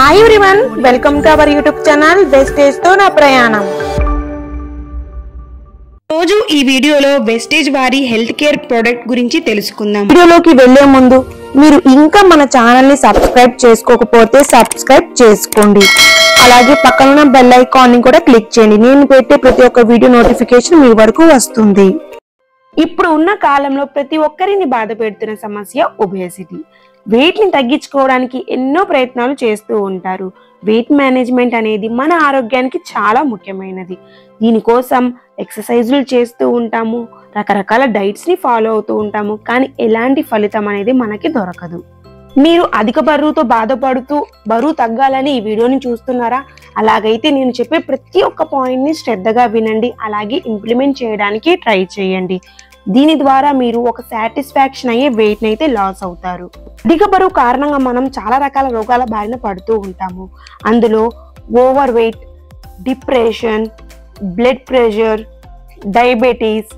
Hi everyone, welcome to our YouTube channel wastage తో నా ప్రయాణం. రోజు ఈ వీడియోలో వెస్టేజ్ వారి హెల్త్ కేర్ ప్రొడక్ట్ గురించి తెలుసుకుందాం. వీడియోలోకి వెళ్లే ముందు మీరు ఇంకా మన ఛానల్ ని సబ్స్క్రైబ్ చేసుకోకపోతే సబ్స్క్రైబ్ చేసుకోండి. అలాగే పక్కన బెల్ ఐకాన్ ని కూడా క్లిక్ చేయండి. నేను పెట్టే ప్రతి ఒక్క వీడియో నోటిఫికేషన్ మీ వరకు వస్తుంది. ఇప్పుడు ఉన్న కాలంలో ప్రతి ఒక్కరిని బాధ పెడుతున్న సమస్య ఒబేసిటీ. వెయిట్ ని తగ్గించుకోవడానికి ఎన్నో ప్రయత్నాలు చేస్తూ ఉంటారు. వెయిట్ మేనేజ్మెంట్ అనేది మన ఆరోగ్యానికి చాలా ముఖ్యమైనది. దీనికోసం ఎక్సర్సైజులు చేస్తూ ఉంటాము, రకరకాల డైట్స్ ని ఫాలో అవుతూ ఉంటాము, కానీ ఎలాంటి ఫలితం అనేది మనకి దొరకదు. మీరు అధిక బరువుతో బాధపడుతూ బరువు తగ్గాలని ఈ వీడియోని చూస్తున్నారా? అలాగైతే నేను చెప్పే ప్రతి ఒక్క పాయింట్ ని శ్రద్ధగా వినండి, అలాగే ఇంప్లిమెంట్ చేయడానికి ట్రై చేయండి. దీని ద్వారా మీరు ఒక సాటిస్ఫాక్షన్ అయ్యే వెయిట్ ని అయితే లాస్ అవుతారు. అధిక బరువు కారణంగా మనం చాలా రకాల రోగాల బారిన పడుతూ ఉంటాము. అందులో over weight, depression, blood pressure, diabetes,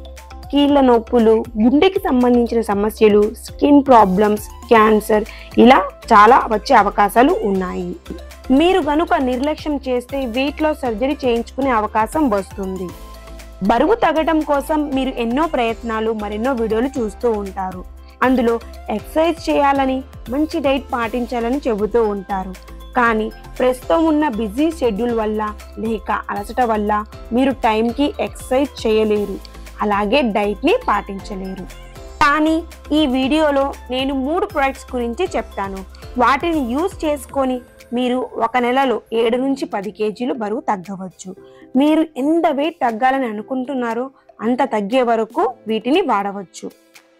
కీళ్ళ నొప్పులు, గుండెకి సంబంధించిన సమస్యలు, స్కిన్ ప్రాబ్లమ్స్, క్యాన్సర్, ఇలా చాలా వచ్చే అవకాశాలు ఉన్నాయి. మీరు గనుక నిర్లక్ష్యం చేస్తే వెయిట్ లాస్ సర్జరీ చేయించుకునే అవకాశం వస్తుంది. బరువు తగ్గడం కోసం మీరు ఎన్నో ప్రయత్నాలు, మరెన్నో వీడియోలు చూస్తూ ఉంటారు. అందులో ఎక్సర్సైజ్ చేయాలని, మంచి డైట్ పాటించాలని చెబుతూ ఉంటారు. కానీ ప్రస్తుతం ఉన్న బిజీ షెడ్యూల్ వల్ల లేక అలసట వల్ల మీరు టైంకి ఎక్సర్సైజ్ చేయలేరు, అలాగే డైట్ని పాటించలేరు. కానీ ఈ వీడియోలో నేను 3 ప్రొడక్ట్స్ గురించి చెప్తాను. వాటిని యూజ్ చేసుకొని మీరు ఒక నెలలో 7 నుంచి 10 కేజీలు బరువు తగ్గవచ్చు. మీరు ఎంత వెయిట్ తగ్గాలని అనుకుంటున్నారో అంత తగ్గే వరకు వీటిని వాడవచ్చు.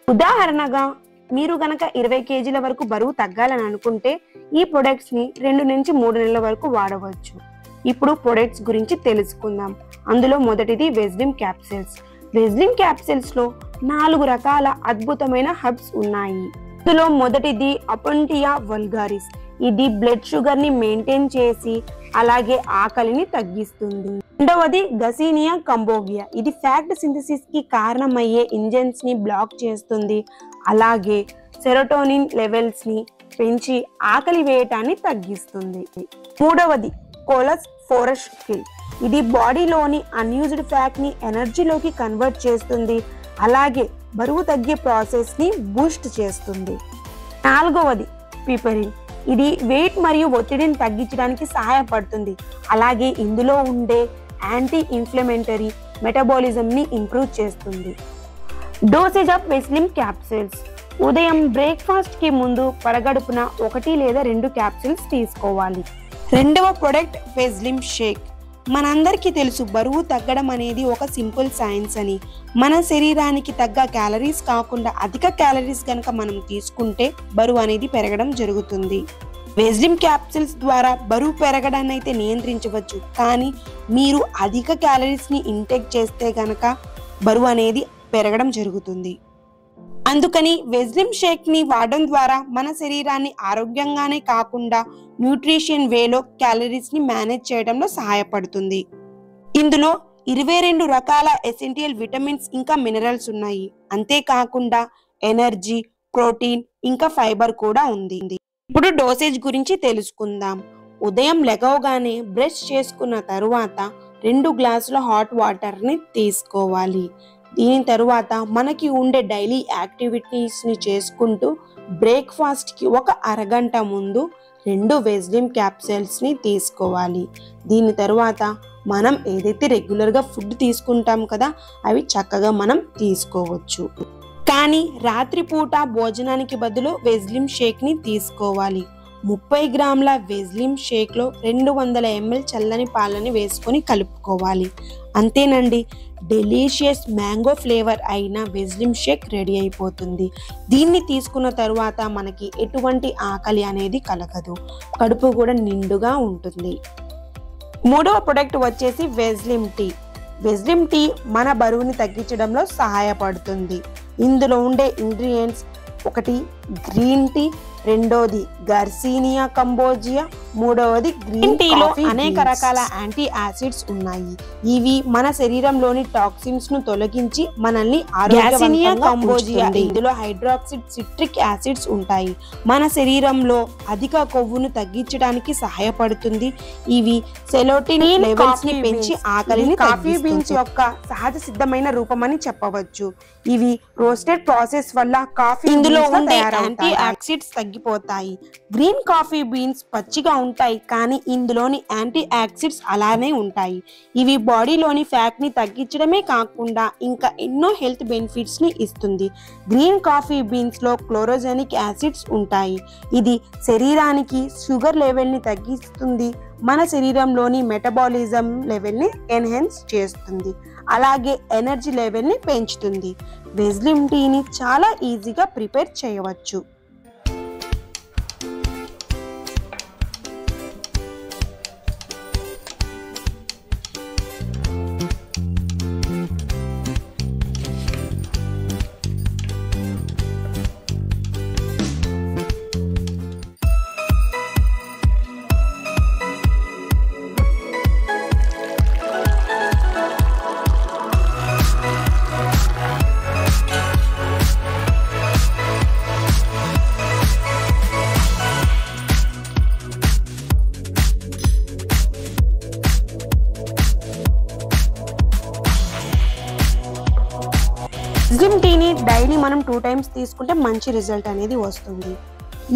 ఉదాహరణగా మీరు గనక 20 కేజీల వరకు బరువు తగ్గాలని అనుకుంటే ఈ ప్రొడక్ట్స్ ని 2 నుంచి 3 నెలల వరకు వాడవచ్చు. ఇప్పుడు ప్రొడక్ట్స్ గురించి తెలుసుకుందాం. అందులో మొదటిది వెజ్లిమ్ క్యాప్సిల్స్. వెజ్లిమ్ క్యాప్సిల్స్ లో 4 రకాల అద్భుతమైన హర్బ్స్ ఉన్నాయి. ఇందులో మొదటిది అపొంటియా వల్గారిస్. ఇది బ్లడ్ షుగర్ ని మెయింటైన్ చేసి అలాగే ఆకలిని తగ్గిస్తుంది. రెండవది గసీనియా కంబోగియా. ఇది ఫ్యాట్ సింథసిస్ కి కారణమయ్యే ఎంజైమ్స్ ని బ్లాక్ చేస్తుంది, అలాగే సెరోటోనిన్ లెవెల్స్ ని పెంచి ఆకలి వేయటాన్ని తగ్గిస్తుంది. మూడవది కోలస్ ఫోరస్ కిల్. ఇది బాడీలోని అన్యూజ్డ్ ఫ్యాట్ ని ఎనర్జీలోకి కన్వర్ట్ చేస్తుంది, అలాగే బరువు తగ్గే ప్రాసెస్ ని బూస్ట్ చేస్తుంది. నాలుగవది పిపరిన్. ఇది వెయిట్ మరియు ఒత్తిడిని తగ్గించడానికి సహాయపడుతుంది, అలాగే ఇందులో ఉండే యాంటీ ఇన్ఫ్లమేటరీ మెటబాలిజం ని ఇంప్రూవ్ చేస్తుంది. డోసేజ్ ఆఫ్ వెజ్లిమ్ క్యాప్సిల్స్. ఉదయం బ్రేక్ఫాస్ట్ కి ముందు పరగడుపున 1 లేదా 2 క్యాప్సిల్స్ తీసుకోవాలి. రెండవ ప్రొడక్ట్ వెజ్లిమ్ షేక్. మనందరికీ తెలుసు బరువు తగ్గడం అనేది ఒక సింపుల్ సైన్స్ అని. మన శరీరానికి తగ్గ క్యాలరీస్ కాకుండా అధిక క్యాలరీస్ కనుక మనం తీసుకుంటే బరువు అనేది పెరగడం జరుగుతుంది. వెజ్లిమ్ క్యాప్సిల్స్ ద్వారా బరువు పెరగడాన్ని అయితే నియంత్రించవచ్చు, కానీ మీరు అధిక క్యాలరీస్ ని ఇంటేక్ చేస్తే గనక బరువు అనేది పెరగడం జరుగుతుంది. అందుకని వెజ్లిమ్ షేక్ ని వాడడం ద్వారా మన శరీరాన్ని ఆరోగ్యంగానే కాకుండా న్యూట్రిషన్ వేలో క్యాలరీస్ ని మేనేజ్ చేయడంలో సహాయపడుతుంది. ఇందులో 22 రకాల ఎసెన్షియల్ విటమిన్స్ ఇంకా మినరల్స్ ఉన్నాయి. అంతేకాకుండా ఎనర్జీ, ప్రోటీన్ ఇంకా ఫైబర్ కూడా ఉంది. ఇప్పుడు డోసేజ్ గురించి తెలుసుకుందాం. ఉదయం లెగవగానే బ్రష్ చేసుకున్న తరువాత 2 గ్లాసుల హాట్ వాటర్ ని తీసుకోవాలి. దీని తరువాత మనకి ఉండే డైలీ యాక్టివిటీస్ ని చేసుకుంటూ బ్రేక్ఫాస్ట్ కి ఒక అరగంట ముందు 2 వెజ్లిమ్ క్యాప్సిల్స్ ని తీసుకోవాలి. దీని తరువాత మనం ఏదైతే రెగ్యులర్ గా ఫుడ్ తీసుకుంటాం కదా, అవి చక్కగా మనం తీసుకోవచ్చు. కానీ రాత్రిపూట భోజనానికి బదులు వెజ్లిమ్ షేక్ ని తీసుకోవాలి. 30 గ్రాముల వెజ్లిమ్ షేక్ లో 200 ml చల్లని పాలని వేసుకొని కలుపుకోవాలి. అంతేనండి, డెలీషియస్ మ్యాంగో ఫ్లేవర్ అయిన వెజ్లిమ్ షేక్ రెడీ అయిపోతుంది. దీన్ని తీసుకున్న తరువాత మనకి ఎటువంటి ఆకలి అనేది కలగదు, కడుపు కూడా నిండుగా ఉంటుంది. మూడవ ప్రొడక్ట్ వచ్చేసి వెజ్లిమ్ టీ. వెజ్లిమ్ టీ మన బరువుని తగ్గించడంలో సహాయపడుతుంది. ఇందులో ఉండే ఇంగ్రీడియంట్స్ ఒకటి గ్రీన్ టీ, రెండోది గర్సీనియా కంబోజియా, మూడవది గ్రీన్ టీలో అనేక రకాల యాంటీ యాసిడ్స్ ఉన్నాయి. ఇవి మన శరీరంలోని టాక్సిన్స్ ను తొలగించి మనల్ని ఆరోగ్యవంతంగా ఉంచుతుంది. ఇందులో హైడ్రాక్సిడ్ సిట్రిక్ యాసిడ్స్ ఉంటాయి. మన శరీరంలో అధిక కొవ్వును తగ్గించడానికి సహాయపడుతుంది. ఇవి సెరోటోనిన్ లెవెల్స్ ని పెంచి ఆకలిని కాఫీ బీన్స్ యొక్క సహజ సిద్ధమైన రూపమని చెప్పవచ్చు. ఇవి రోస్టెడ్ ప్రాసెస్ వల్ల కాఫీ ఇందులో ఉండే యాంటీ యాసిడ్స్ తగ్గిపోతాయి. గ్రీన్ కాఫీ బీన్స్ పచ్చిగా ఉంటాయి, కానీ ఇందులోని యాంటీ యాసిడ్స్ అలానే ఉంటాయి. ఇవి బాడీలోని ఫ్యాట్ ని తగ్గించడమే కాకుండా ఇంకా ఎన్నో హెల్త్ బెనిఫిట్స్ ని ఇస్తుంది. గ్రీన్ కాఫీ బీన్స్ లో క్లోరోజెనిక్ యాసిడ్స్ ఉంటాయి. ఇది శరీరానికి షుగర్ లెవెల్ ని తగ్గిస్తుంది, మన శరీరంలోని మెటబాలిజం లెవెల్ ని ఎన్హాన్స్ చేస్తుంది, అలాగే ఎనర్జీ లెవెల్ ని పెంచుతుంది. వెజ్లిమ్ టీని చాలా ఈజీగా ప్రిపేర్ చేయవచ్చు. వెజ్లిమ్ టీని డైలీ మనం 2 టైమ్స్ తీసుకుంటే మంచి రిజల్ట్ అనేది వస్తుంది.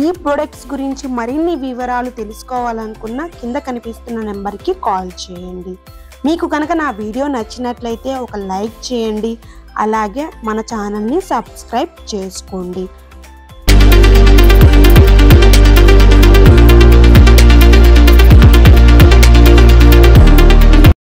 ఈ ప్రొడక్ట్స్ గురించి మరిన్ని వివరాలు తెలుసుకోవాలనుకున్న కింద కనిపిస్తున్న నెంబర్కి కాల్ చేయండి. మీకు కనుక నా వీడియో నచ్చినట్లయితే ఒక లైక్ చేయండి, అలాగే మన ఛానల్ని సబ్స్క్రైబ్ చేసుకోండి.